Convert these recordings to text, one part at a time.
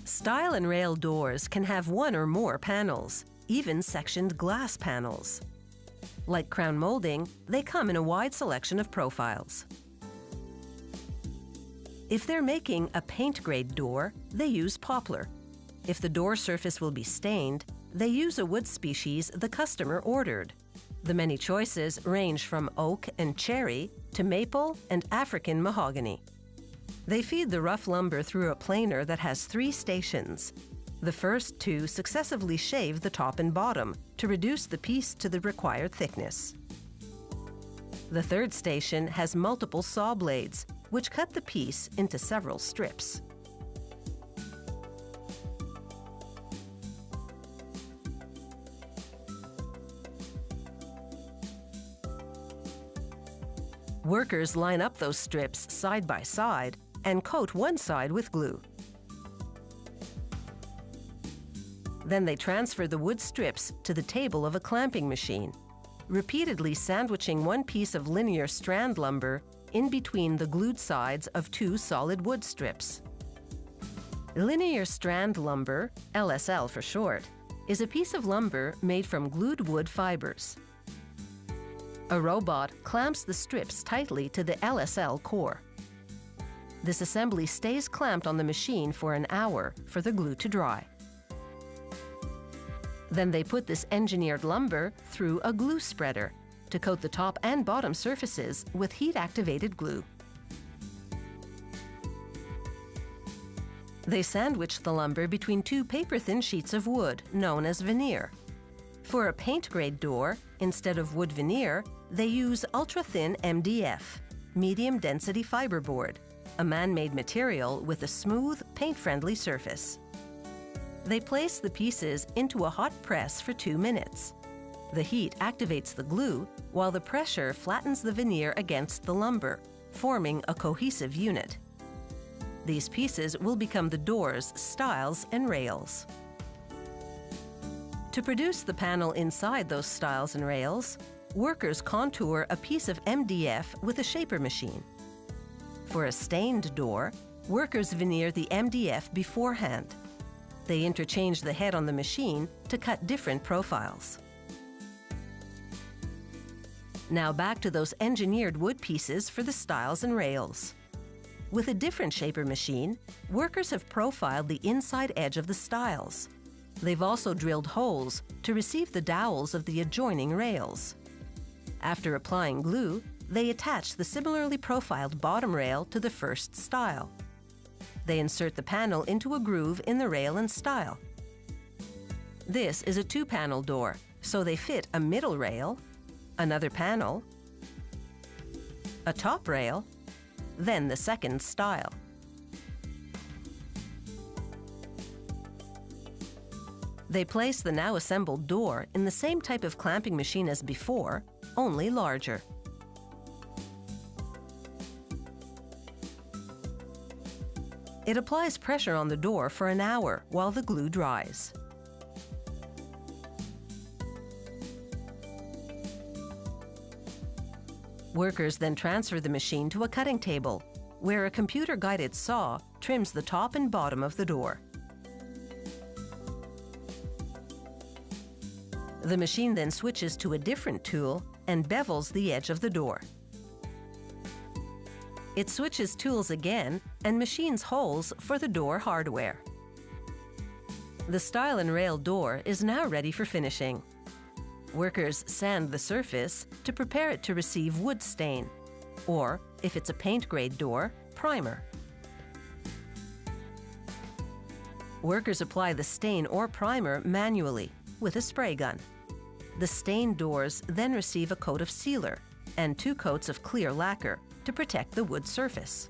Stile and rail doors can have one or more panels, even sectioned glass panels. Like crown molding, they come in a wide selection of profiles. If they're making a paint-grade door, they use poplar. If the door surface will be stained, they use a wood species the customer ordered. The many choices range from oak and cherry to maple and African mahogany. They feed the rough lumber through a planer that has 3 stations. The first 2 successively shave the top and bottom to reduce the piece to the required thickness. The third station has multiple saw blades, which cut the piece into several strips. Workers line up those strips side by side and coat one side with glue. Then they transfer the wood strips to the table of a clamping machine, repeatedly sandwiching one piece of linear strand lumber in between the glued sides of 2 solid wood strips. Linear strand lumber, LSL for short, is a piece of lumber made from glued wood fibers. A robot clamps the strips tightly to the LSL core. This assembly stays clamped on the machine for an hour for the glue to dry. Then they put this engineered lumber through a glue spreader to coat the top and bottom surfaces with heat-activated glue. They sandwich the lumber between 2 paper-thin sheets of wood, known as veneer. For a paint-grade door, instead of wood veneer, they use ultra-thin MDF, medium-density fiberboard, a man-made material with a smooth, paint-friendly surface. They place the pieces into a hot press for 2 minutes. The heat activates the glue, while the pressure flattens the veneer against the lumber, forming a cohesive unit. These pieces will become the doors, stiles, and rails. To produce the panel inside those stiles and rails, workers contour a piece of MDF with a shaper machine. For a stained door, workers veneer the MDF beforehand. They interchange the head on the machine to cut different profiles. Now back to those engineered wood pieces for the stiles and rails. With a different shaper machine, workers have profiled the inside edge of the stiles. They've also drilled holes to receive the dowels of the adjoining rails. After applying glue, they attach the similarly profiled bottom rail to the first stile. They insert the panel into a groove in the rail and stile. This is a 2-panel door, so they fit a middle rail, another panel, a top rail, then the second stile. They place the now assembled door in the same type of clamping machine as before, only larger. It applies pressure on the door for an hour while the glue dries. Workers then transfer the machine to a cutting table, where a computer-guided saw trims the top and bottom of the door. The machine then switches to a different tool and bevels the edge of the door. It switches tools again and machines holes for the door hardware. The stile and rail door is now ready for finishing. Workers sand the surface to prepare it to receive wood stain, or, if it's a paint-grade door, primer. Workers apply the stain or primer manually with a spray gun. The stained doors then receive a coat of sealer and 2 coats of clear lacquer to protect the wood surface.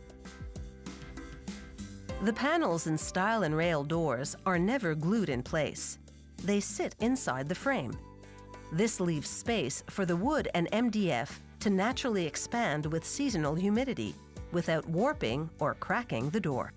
The panels in stile and rail doors are never glued in place. They sit inside the frame. This leaves space for the wood and MDF to naturally expand with seasonal humidity without warping or cracking the door.